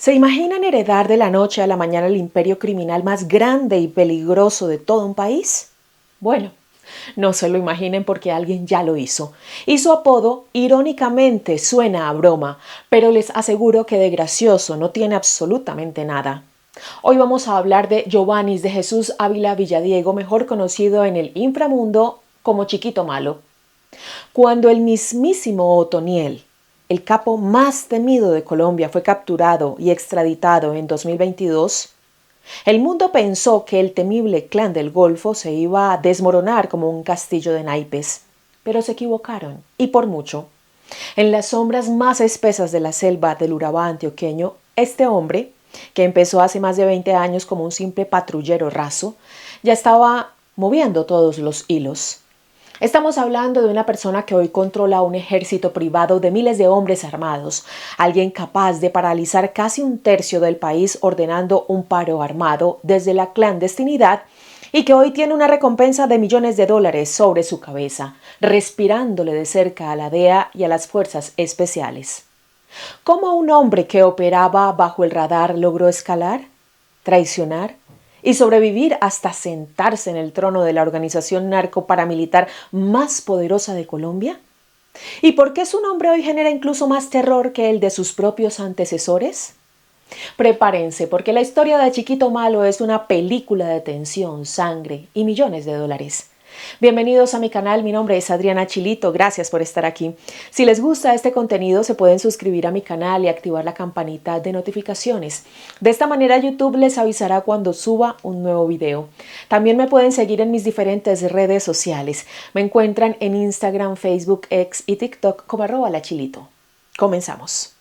¿Se imaginan heredar de la noche a la mañana el imperio criminal más grande y peligroso de todo un país? Bueno, no se lo imaginen porque alguien ya lo hizo. Y su apodo, irónicamente, suena a broma, pero les aseguro que de gracioso no tiene absolutamente nada. Hoy vamos a hablar de Giovannis de Jesús Ávila Villadiego, mejor conocido en el inframundo como Chiquito Malo. Cuando el mismísimo Otoniel, el capo más temido de Colombia, fue capturado y extraditado en 2022, el mundo pensó que el temible Clan del Golfo se iba a desmoronar como un castillo de naipes, pero se equivocaron, y por mucho. En las sombras más espesas de la selva del Urabá antioqueño, este hombre, que empezó hace más de 20 años como un simple patrullero raso, ya estaba moviendo todos los hilos. Estamos hablando de una persona que hoy controla un ejército privado de miles de hombres armados, alguien capaz de paralizar casi un tercio del país ordenando un paro armado desde la clandestinidad y que hoy tiene una recompensa de millones de dólares sobre su cabeza, respirándole de cerca a la DEA y a las fuerzas especiales. ¿Cómo un hombre que operaba bajo el radar logró escalar, traicionar y sobrevivir hasta sentarse en el trono de la organización narcoparamilitar más poderosa de Colombia? ¿Y por qué su nombre hoy genera incluso más terror que el de sus propios antecesores? Prepárense, porque la historia de Chiquito Malo es una película de tensión, sangre y millones de dólares. Bienvenidos a mi canal, mi nombre es Adriana Chilito, gracias por estar aquí. Si les gusta este contenido se pueden suscribir a mi canal y activar la campanita de notificaciones. De esta manera YouTube les avisará cuando suba un nuevo video. También me pueden seguir en mis diferentes redes sociales. Me encuentran en Instagram, Facebook, X y TikTok como @lachilito. Comenzamos.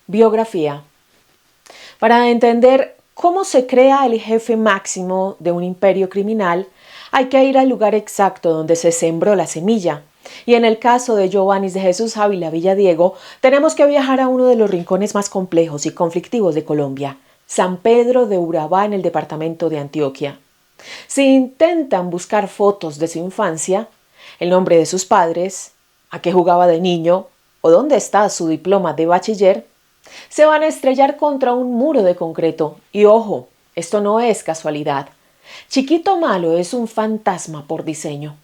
Biografía. Para entender cómo se crea el jefe máximo de un imperio criminal, hay que ir al lugar exacto donde se sembró la semilla. Y en el caso de Giovannis de Jesús Ávila Villadiego, tenemos que viajar a uno de los rincones más complejos y conflictivos de Colombia, San Pedro de Urabá, en el departamento de Antioquia. Si intentan buscar fotos de su infancia, el nombre de sus padres, a qué jugaba de niño o dónde está su diploma de bachiller, se van a estrellar contra un muro de concreto. Y ojo, esto no es casualidad. Chiquito Malo es un fantasma por diseño.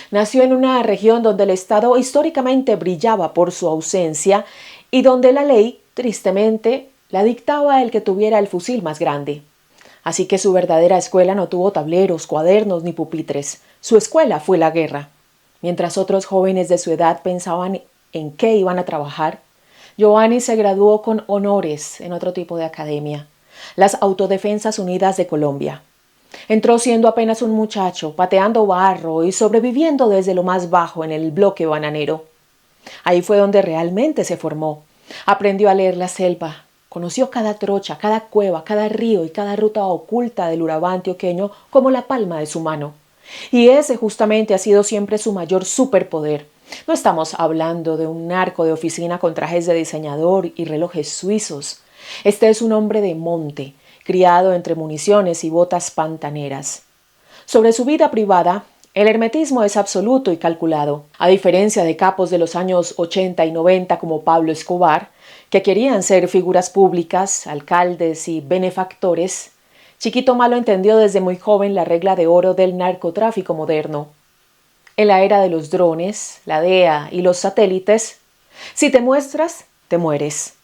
Nació en una región donde el Estado históricamente brillaba por su ausencia y donde la ley, tristemente, la dictaba el que tuviera el fusil más grande. Así que su verdadera escuela no tuvo tableros, cuadernos ni pupitres. Su escuela fue la guerra. Mientras otros jóvenes de su edad pensaban en qué iban a trabajar, Giovannis se graduó con honores en otro tipo de academia, las Autodefensas Unidas de Colombia. Entró siendo apenas un muchacho, pateando barro y sobreviviendo desde lo más bajo en el bloque bananero. Ahí fue donde realmente se formó. Aprendió a leer la selva, conoció cada trocha, cada cueva, cada río y cada ruta oculta del Urabá antioqueño como la palma de su mano. Y ese justamente ha sido siempre su mayor superpoder. No estamos hablando de un narco de oficina con trajes de diseñador y relojes suizos. Este es un hombre de monte, criado entre municiones y botas pantaneras. Sobre su vida privada, el hermetismo es absoluto y calculado. A diferencia de capos de los años 80 y 90 como Pablo Escobar, que querían ser figuras públicas, alcaldes y benefactores, Chiquito Malo entendió desde muy joven la regla de oro del narcotráfico moderno. En la era de los drones, la DEA y los satélites, si te muestras, te mueres.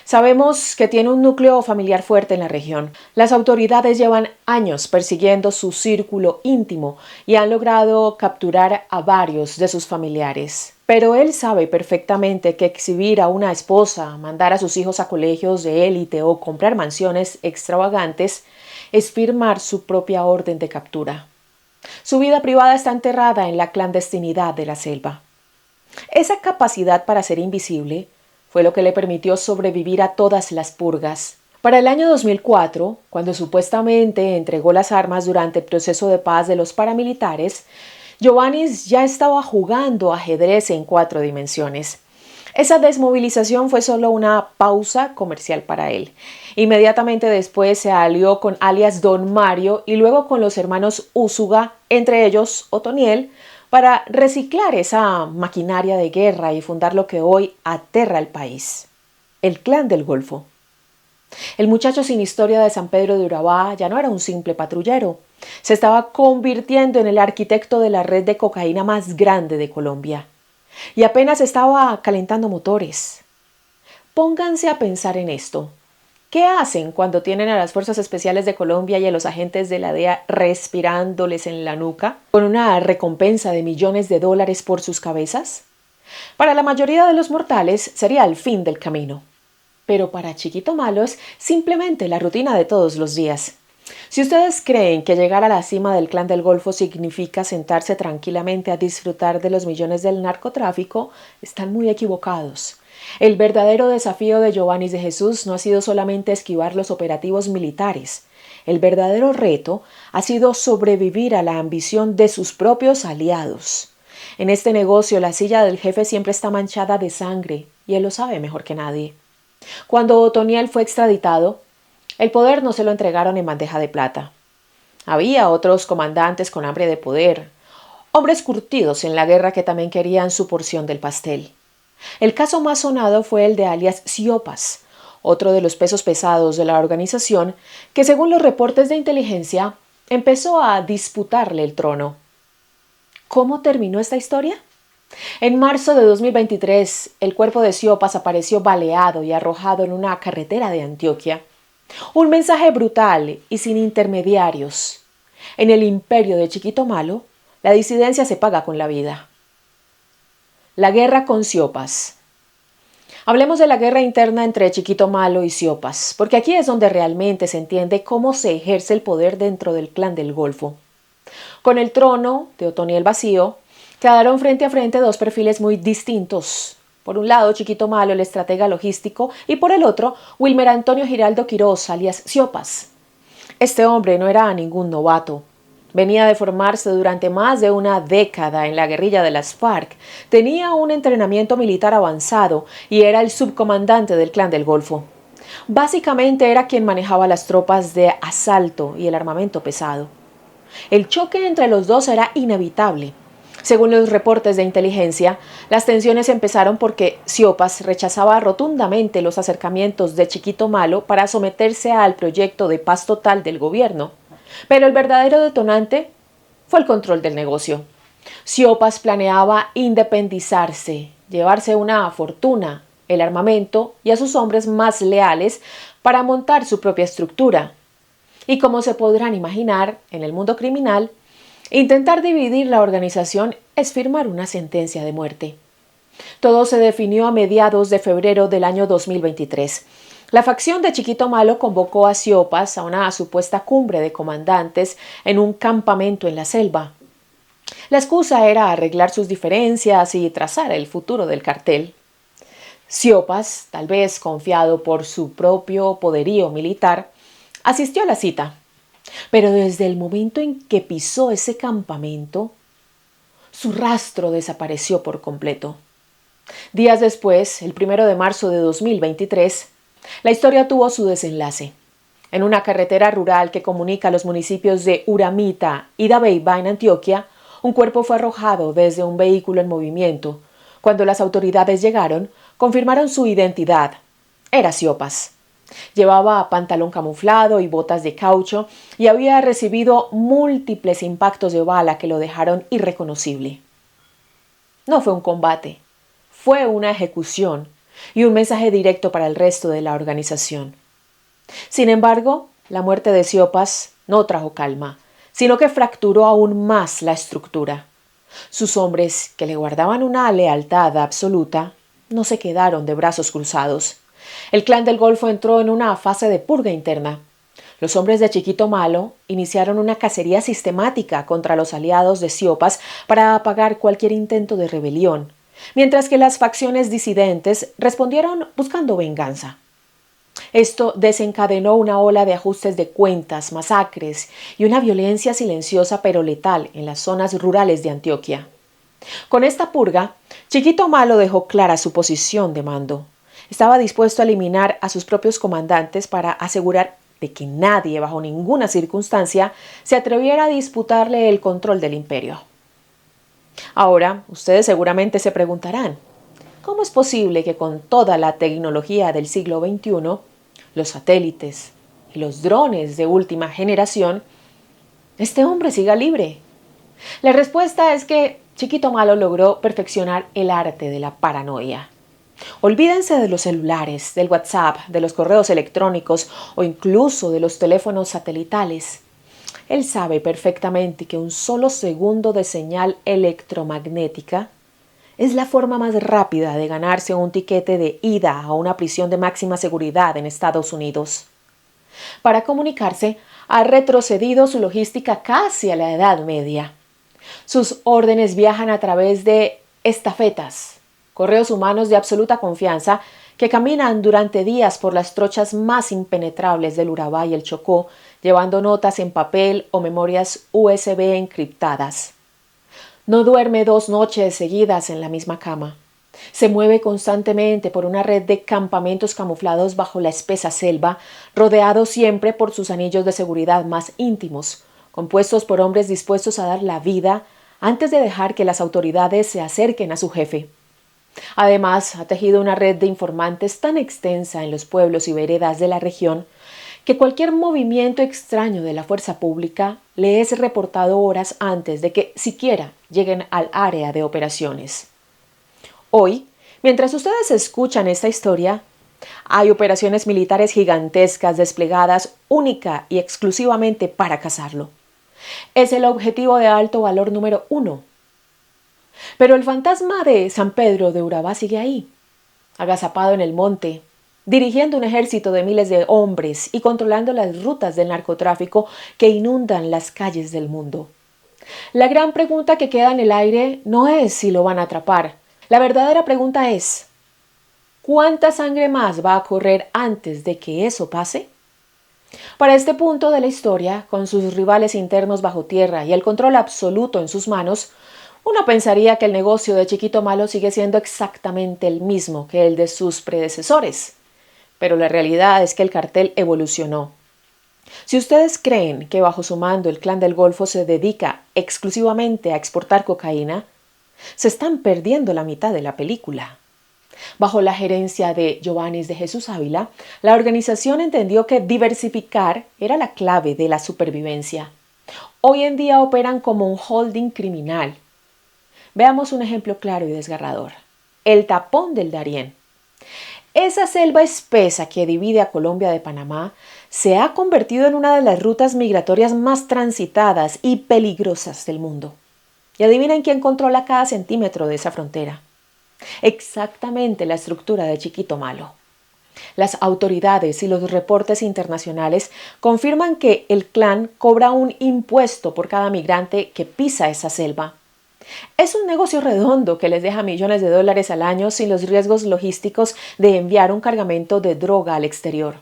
Sabemos que tiene un núcleo familiar fuerte en la región. Las autoridades llevan años persiguiendo su círculo íntimo y han logrado capturar a varios de sus familiares. Pero él sabe perfectamente que exhibir a una esposa, mandar a sus hijos a colegios de élite o comprar mansiones extravagantes es firmar su propia orden de captura. Su vida privada está enterrada en la clandestinidad de la selva. Esa capacidad para ser invisible fue lo que le permitió sobrevivir a todas las purgas. Para el año 2004, cuando supuestamente entregó las armas durante el proceso de paz de los paramilitares, Giovannis ya estaba jugando ajedrez en 4 dimensiones. Esa desmovilización fue solo una pausa comercial para él. Inmediatamente después se alió con alias Don Mario y luego con los hermanos Úsuga, entre ellos Otoniel, para reciclar esa maquinaria de guerra y fundar lo que hoy aterra al país, el Clan del Golfo. El muchacho sin historia de San Pedro de Urabá ya no era un simple patrullero, se estaba convirtiendo en el arquitecto de la red de cocaína más grande de Colombia. Y apenas estaba calentando motores. Pónganse a pensar en esto. ¿Qué hacen cuando tienen a las Fuerzas Especiales de Colombia y a los agentes de la DEA respirándoles en la nuca, con una recompensa de millones de dólares por sus cabezas? Para la mayoría de los mortales sería el fin del camino. Pero para Chiquito Malo es simplemente la rutina de todos los días. Si ustedes creen que llegar a la cima del Clan del Golfo significa sentarse tranquilamente a disfrutar de los millones del narcotráfico, están muy equivocados. El verdadero desafío de Giovannis de Jesús no ha sido solamente esquivar los operativos militares. El verdadero reto ha sido sobrevivir a la ambición de sus propios aliados. En este negocio la silla del jefe siempre está manchada de sangre, y él lo sabe mejor que nadie. Cuando Otoniel fue extraditado, el poder no se lo entregaron en bandeja de plata. Había otros comandantes con hambre de poder, hombres curtidos en la guerra que también querían su porción del pastel. El caso más sonado fue el de alias Siopas, otro de los pesos pesados de la organización que, según los reportes de inteligencia, empezó a disputarle el trono. ¿Cómo terminó esta historia? En marzo de 2023, el cuerpo de Siopas apareció baleado y arrojado en una carretera de Antioquia. Un mensaje brutal y sin intermediarios. En el imperio de Chiquito Malo, la disidencia se paga con la vida. La guerra con Siopas. Hablemos de la guerra interna entre Chiquito Malo y Siopas, porque aquí es donde realmente se entiende cómo se ejerce el poder dentro del Clan del Golfo. Con el trono de Otoniel vacío, quedaron frente a frente dos perfiles muy distintos. Por un lado, Chiquito Malo, el estratega logístico, y por el otro, Wilmer Antonio Giraldo Quirós, alias Siopas. Este hombre no era ningún novato. Venía de formarse durante más de una década en la guerrilla de las FARC, tenía un entrenamiento militar avanzado y era el subcomandante del Clan del Golfo. Básicamente era quien manejaba las tropas de asalto y el armamento pesado. El choque entre los dos era inevitable. Según los reportes de inteligencia, las tensiones empezaron porque Siopas rechazaba rotundamente los acercamientos de Chiquito Malo para someterse al proyecto de paz total del gobierno. Pero el verdadero detonante fue el control del negocio. Siopas planeaba independizarse, llevarse una fortuna, el armamento y a sus hombres más leales para montar su propia estructura. Y como se podrán imaginar, en el mundo criminal, intentar dividir la organización es firmar una sentencia de muerte. Todo se definió a mediados de febrero del año 2023. La facción de Chiquito Malo convocó a Siopas a una supuesta cumbre de comandantes en un campamento en la selva. La excusa era arreglar sus diferencias y trazar el futuro del cartel. Siopas, tal vez confiado por su propio poderío militar, asistió a la cita. Pero desde el momento en que pisó ese campamento, su rastro desapareció por completo. Días después, el 1 de marzo de 2023, la historia tuvo su desenlace. En una carretera rural que comunica los municipios de Uramita y Dabeiba en Antioquia, un cuerpo fue arrojado desde un vehículo en movimiento. Cuando las autoridades llegaron, confirmaron su identidad. Era Siopas. Llevaba pantalón camuflado y botas de caucho y había recibido múltiples impactos de bala que lo dejaron irreconocible. No fue un combate, fue una ejecución y un mensaje directo para el resto de la organización. Sin embargo, la muerte de Siopas no trajo calma, sino que fracturó aún más la estructura. Sus hombres, que le guardaban una lealtad absoluta, no se quedaron de brazos cruzados. El Clan del Golfo entró en una fase de purga interna. Los hombres de Chiquito Malo iniciaron una cacería sistemática contra los aliados de Siopas para apagar cualquier intento de rebelión. mientras que las facciones disidentes respondieron buscando venganza. Esto desencadenó una ola de ajustes de cuentas, masacres y una violencia silenciosa pero letal en las zonas rurales de Antioquia. Con esta purga, Chiquito Malo dejó clara su posición de mando. Estaba dispuesto a eliminar a sus propios comandantes para asegurar de que nadie, bajo ninguna circunstancia, se atreviera a disputarle el control del imperio. Ahora, ustedes seguramente se preguntarán, ¿cómo es posible que con toda la tecnología del siglo XXI, los satélites y los drones de última generación, este hombre siga libre? La respuesta es que Chiquito Malo logró perfeccionar el arte de la paranoia. Olvídense de los celulares, del WhatsApp, de los correos electrónicos o incluso de los teléfonos satelitales. Él sabe perfectamente que un solo segundo de señal electromagnética es la forma más rápida de ganarse un tiquete de ida a una prisión de máxima seguridad en Estados Unidos. Para comunicarse, ha retrocedido su logística casi a la Edad Media. Sus órdenes viajan a través de estafetas, correos humanos de absoluta confianza que caminan durante días por las trochas más impenetrables del Urabá y el Chocó, llevando notas en papel o memorias USB encriptadas. No duerme 2 noches seguidas en la misma cama. Se mueve constantemente por una red de campamentos camuflados bajo la espesa selva, rodeado siempre por sus anillos de seguridad más íntimos, compuestos por hombres dispuestos a dar la vida antes de dejar que las autoridades se acerquen a su jefe. Además, ha tejido una red de informantes tan extensa en los pueblos y veredas de la región que cualquier movimiento extraño de la fuerza pública le es reportado horas antes de que siquiera lleguen al área de operaciones. Hoy, mientras ustedes escuchan esta historia, hay operaciones militares gigantescas desplegadas única y exclusivamente para cazarlo. Es el objetivo de alto valor número 1. Pero el fantasma de San Pedro de Urabá sigue ahí, agazapado en el monte, dirigiendo un ejército de miles de hombres y controlando las rutas del narcotráfico que inundan las calles del mundo. La gran pregunta que queda en el aire no es si lo van a atrapar. La verdadera pregunta es, ¿cuánta sangre más va a correr antes de que eso pase? Para este punto de la historia, con sus rivales internos bajo tierra y el control absoluto en sus manos, uno pensaría que el negocio de Chiquito Malo sigue siendo exactamente el mismo que el de sus predecesores. Pero la realidad es que el cartel evolucionó. Si ustedes creen que bajo su mando el Clan del Golfo se dedica exclusivamente a exportar cocaína, se están perdiendo la mitad de la película. Bajo la gerencia de Giovannis de Jesús Ávila, la organización entendió que diversificar era la clave de la supervivencia. Hoy en día operan como un holding criminal. Veamos un ejemplo claro y desgarrador. El tapón del Darién. Esa selva espesa que divide a Colombia de Panamá se ha convertido en una de las rutas migratorias más transitadas y peligrosas del mundo. Y adivinen quién controla cada centímetro de esa frontera. Exactamente la estructura de Chiquito Malo. Las autoridades y los reportes internacionales confirman que el clan cobra un impuesto por cada migrante que pisa esa selva. Es un negocio redondo que les deja millones de dólares al año sin los riesgos logísticos de enviar un cargamento de droga al exterior.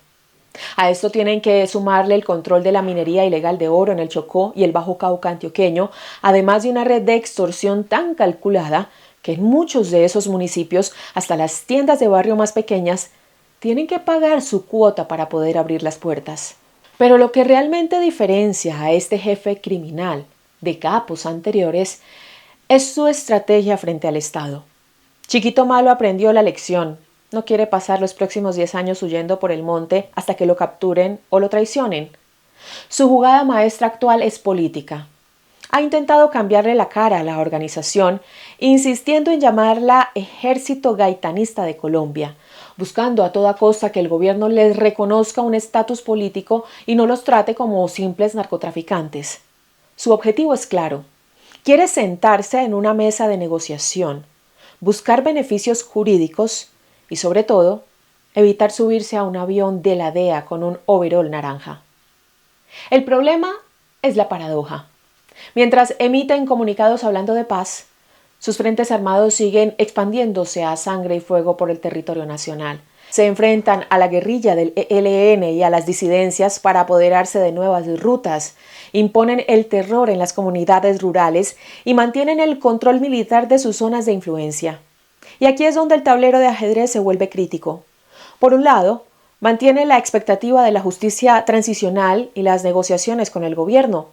A esto tienen que sumarle el control de la minería ilegal de oro en el Chocó y el Bajo Cauca antioqueño, además de una red de extorsión tan calculada que en muchos de esos municipios, hasta las tiendas de barrio más pequeñas, tienen que pagar su cuota para poder abrir las puertas. Pero lo que realmente diferencia a este jefe criminal de capos anteriores es su estrategia frente al Estado. Chiquito Malo aprendió la lección. No quiere pasar los próximos 10 años huyendo por el monte hasta que lo capturen o lo traicionen. Su jugada maestra actual es política. Ha intentado cambiarle la cara a la organización, insistiendo en llamarla Ejército Gaitanista de Colombia, buscando a toda costa que el gobierno les reconozca un estatus político y no los trate como simples narcotraficantes. Su objetivo es claro. Quiere sentarse en una mesa de negociación, buscar beneficios jurídicos y, sobre todo, evitar subirse a un avión de la DEA con un overol naranja. El problema es la paradoja. Mientras emiten comunicados hablando de paz, Sus frentes armados siguen expandiéndose a sangre y fuego por el territorio nacional. Se enfrentan a la guerrilla del ELN y a las disidencias para apoderarse de nuevas rutas, imponen el terror en las comunidades rurales y mantienen el control militar de sus zonas de influencia. Y aquí es donde el tablero de ajedrez se vuelve crítico. Por un lado, mantiene la expectativa de la justicia transicional y las negociaciones con el gobierno.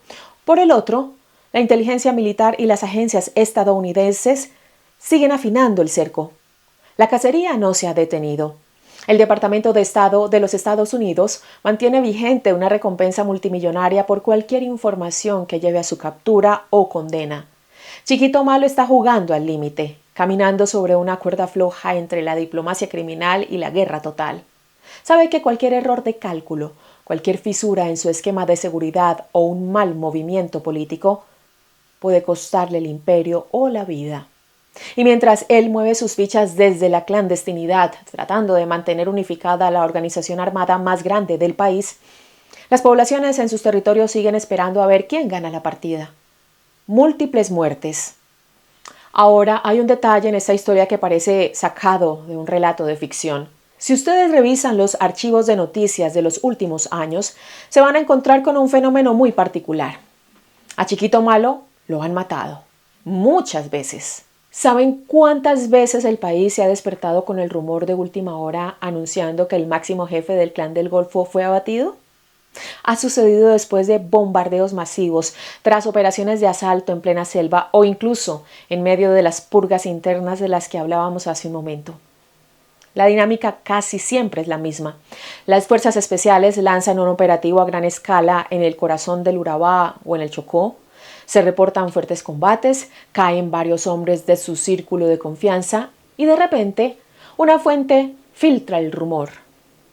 Por el otro, la inteligencia militar y las agencias estadounidenses siguen afinando el cerco. La cacería no se ha detenido. El Departamento de Estado de los Estados Unidos mantiene vigente una recompensa multimillonaria por cualquier información que lleve a su captura o condena. Chiquito Malo está jugando al límite, caminando sobre una cuerda floja entre la diplomacia criminal y la guerra total. Sabe que cualquier error de cálculo, cualquier fisura en su esquema de seguridad o un mal movimiento político puede costarle el imperio o la vida. Y mientras él mueve sus fichas desde la clandestinidad, tratando de mantener unificada la organización armada más grande del país, las poblaciones en sus territorios siguen esperando a ver quién gana la partida. Múltiples muertes. Ahora hay un detalle en esta historia que parece sacado de un relato de ficción. Si ustedes revisan los archivos de noticias de los últimos años, se van a encontrar con un fenómeno muy particular. A Chiquito Malo lo han matado. Muchas veces. ¿Saben cuántas veces el país se ha despertado con el rumor de última hora anunciando que el máximo jefe del Clan del Golfo fue abatido? Ha sucedido después de bombardeos masivos, tras operaciones de asalto en plena selva o incluso en medio de las purgas internas de las que hablábamos hace un momento. La dinámica casi siempre es la misma. Las fuerzas especiales lanzan un operativo a gran escala en el corazón del Urabá o en el Chocó. Se reportan fuertes combates, caen varios hombres de su círculo de confianza y de repente una fuente filtra el rumor.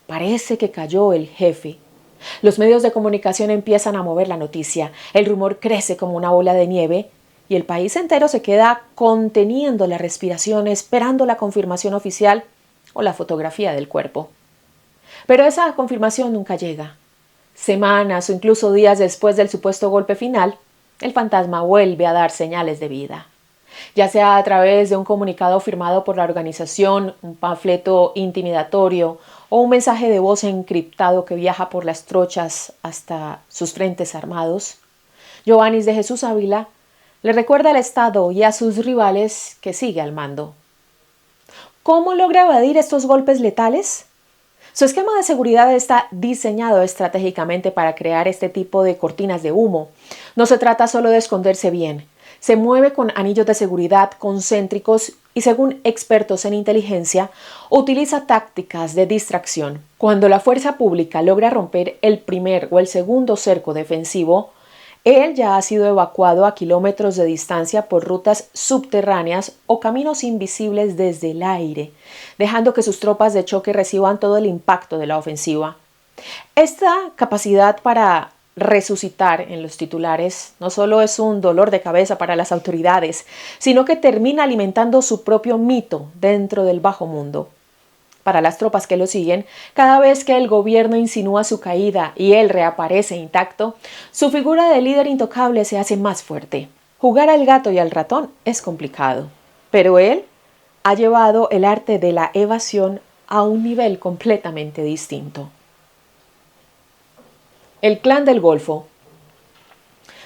Parece que cayó el jefe. Los medios de comunicación empiezan a mover la noticia. El rumor crece como una bola de nieve y el país entero se queda conteniendo la respiración esperando la confirmación oficial o la fotografía del cuerpo. Pero esa confirmación nunca llega. Semanas o incluso días después del supuesto golpe final, el fantasma vuelve a dar señales de vida. Ya sea a través de un comunicado firmado por la organización, un panfleto intimidatorio o un mensaje de voz encriptado que viaja por las trochas hasta sus frentes armados, Giovannis de Jesús Ávila le recuerda al Estado y a sus rivales que sigue al mando. ¿Cómo logra evadir estos golpes letales? Su esquema de seguridad está diseñado estratégicamente para crear este tipo de cortinas de humo. No se trata solo de esconderse bien. Se mueve con anillos de seguridad concéntricos y, según expertos en inteligencia, utiliza tácticas de distracción. Cuando la fuerza pública logra romper el primer o el segundo cerco defensivo, él ya ha sido evacuado a kilómetros de distancia por rutas subterráneas o caminos invisibles desde el aire, dejando que sus tropas de choque reciban todo el impacto de la ofensiva. Esta capacidad para resucitar en los titulares no solo es un dolor de cabeza para las autoridades, sino que termina alimentando su propio mito dentro del bajo mundo. Para las tropas que lo siguen, cada vez que el gobierno insinúa su caída y él reaparece intacto, su figura de líder intocable se hace más fuerte. Jugar al gato y al ratón es complicado, pero él ha llevado el arte de la evasión a un nivel completamente distinto. El Clan del Golfo.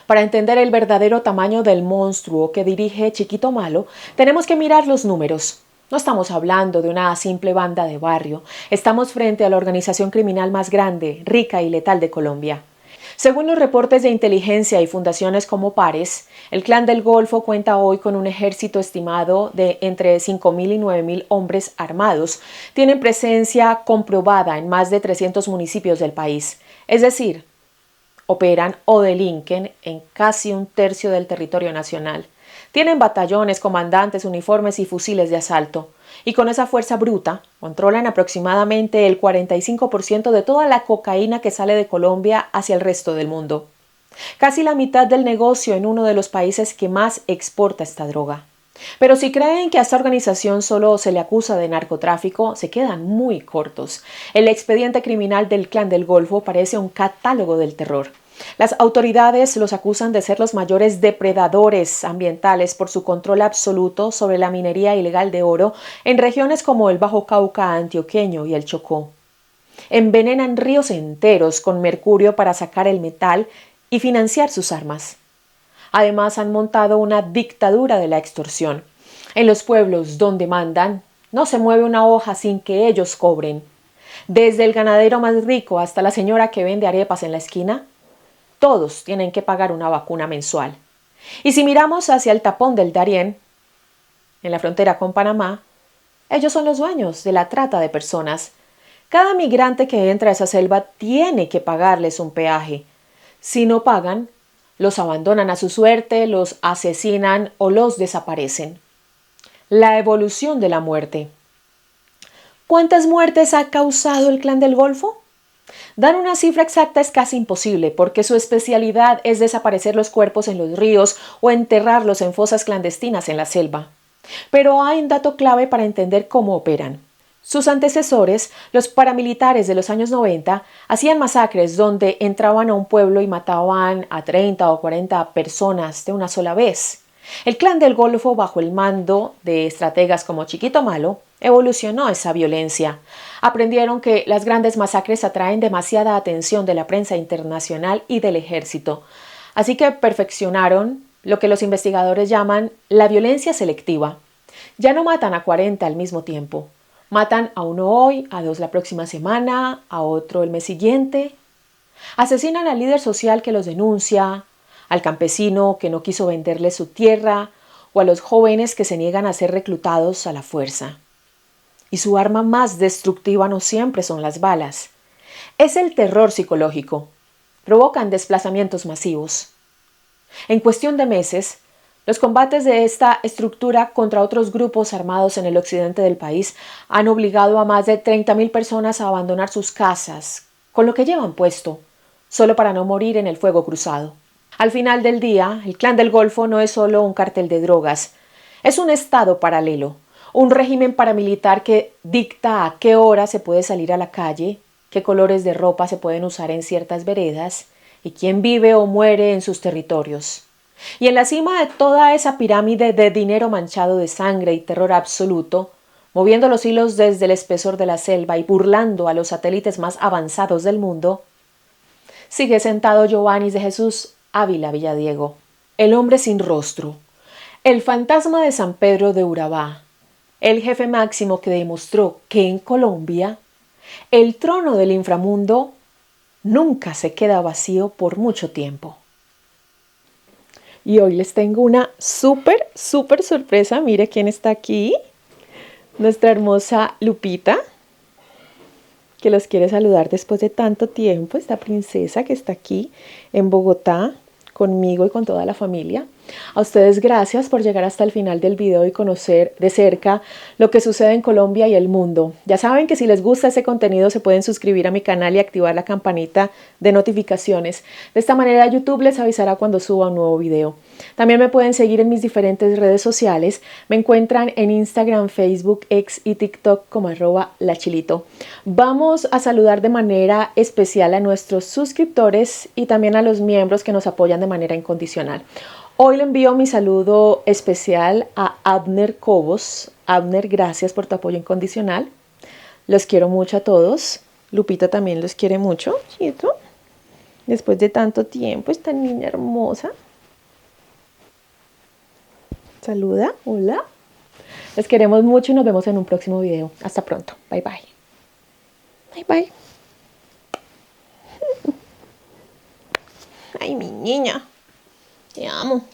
Para entender el verdadero tamaño del monstruo que dirige Chiquito Malo, tenemos que mirar los números. No estamos hablando de una simple banda de barrio, estamos frente a la organización criminal más grande, rica y letal de Colombia. Según los reportes de inteligencia y fundaciones como Pares, el Clan del Golfo cuenta hoy con un ejército estimado de entre 5.000 y 9.000 hombres armados. Tienen presencia comprobada en más de 300 municipios del país, es decir, operan o delinquen en casi un tercio del territorio nacional. Tienen batallones, comandantes, uniformes y fusiles de asalto. Y con esa fuerza bruta, controlan aproximadamente el 45% de toda la cocaína que sale de Colombia hacia el resto del mundo. Casi la mitad del negocio en uno de los países que más exporta esta droga. Pero si creen que a esta organización solo se le acusa de narcotráfico, se quedan muy cortos. El expediente criminal del Clan del Golfo parece un catálogo del terror. Las autoridades los acusan de ser los mayores depredadores ambientales por su control absoluto sobre la minería ilegal de oro en regiones como el Bajo Cauca antioqueño y el Chocó. Envenenan ríos enteros con mercurio para sacar el metal y financiar sus armas. Además, han montado una dictadura de la extorsión. En los pueblos donde mandan, no se mueve una hoja sin que ellos cobren. Desde el ganadero más rico hasta la señora que vende arepas en la esquina, todos tienen que pagar una vacuna mensual. Y si miramos hacia el tapón del Darién, en la frontera con Panamá, ellos son los dueños de la trata de personas. Cada migrante que entra a esa selva tiene que pagarles un peaje. Si no pagan, los abandonan a su suerte, los asesinan o los desaparecen. La evolución de la muerte. ¿Cuántas muertes ha causado el Clan del Golfo? Dar una cifra exacta es casi imposible porque su especialidad es desaparecer los cuerpos en los ríos o enterrarlos en fosas clandestinas en la selva. Pero hay un dato clave para entender cómo operan. Sus antecesores, los paramilitares de los años 90, hacían masacres donde entraban a un pueblo y mataban a 30 o 40 personas de una sola vez. El Clan del Golfo, bajo el mando de estrategas como Chiquito Malo, evolucionó esa violencia. Aprendieron que las grandes masacres atraen demasiada atención de la prensa internacional y del ejército. Así que perfeccionaron lo que los investigadores llaman la violencia selectiva. Ya no matan a 40 al mismo tiempo. Matan a uno hoy, a dos la próxima semana, a otro el mes siguiente. Asesinan al líder social que los denuncia, al campesino que no quiso venderle su tierra o a los jóvenes que se niegan a ser reclutados a la fuerza. Y su arma más destructiva no siempre son las balas. Es el terror psicológico. Provocan desplazamientos masivos. En cuestión de meses, los combates de esta estructura contra otros grupos armados en el occidente del país han obligado a más de 30.000 personas a abandonar sus casas, con lo que llevan puesto, solo para no morir en el fuego cruzado. Al final del día, el Clan del Golfo no es solo un cartel de drogas, es un estado paralelo, un régimen paramilitar que dicta a qué hora se puede salir a la calle, qué colores de ropa se pueden usar en ciertas veredas y quién vive o muere en sus territorios. Y en la cima de toda esa pirámide de dinero manchado de sangre y terror absoluto, moviendo los hilos desde el espesor de la selva y burlando a los satélites más avanzados del mundo, sigue sentado Giovannis de Jesús Ávila Villadiego, el hombre sin rostro, el fantasma de San Pedro de Urabá, el jefe máximo que demostró que en Colombia el trono del inframundo nunca se queda vacío por mucho tiempo. Y hoy les tengo una súper sorpresa. Mire quién está aquí. Nuestra hermosa Lupita, que los quiere saludar después de tanto tiempo. Esta princesa que está aquí en Bogotá conmigo y con toda la familia. A ustedes gracias por llegar hasta el final del video y conocer de cerca lo que sucede en Colombia y el mundo. Ya saben que si les gusta este contenido se pueden suscribir a mi canal y activar la campanita de notificaciones. De esta manera YouTube les avisará cuando suba un nuevo video. También me pueden seguir en mis diferentes redes sociales. Me encuentran en Instagram, Facebook, X y TikTok como @lachilito. Vamos a saludar de manera especial a nuestros suscriptores y también a los miembros que nos apoyan de manera incondicional. Hoy le envío mi saludo especial a Abner Cobos. Abner, gracias por tu apoyo incondicional. Los quiero mucho a todos. Lupita también los quiere mucho, ¿cierto? Después de tanto tiempo, esta niña hermosa. Saluda, hola. Les queremos mucho y nos vemos en un próximo video. Hasta pronto. Bye, bye. Bye, bye. Ay, mi niña. Te amo.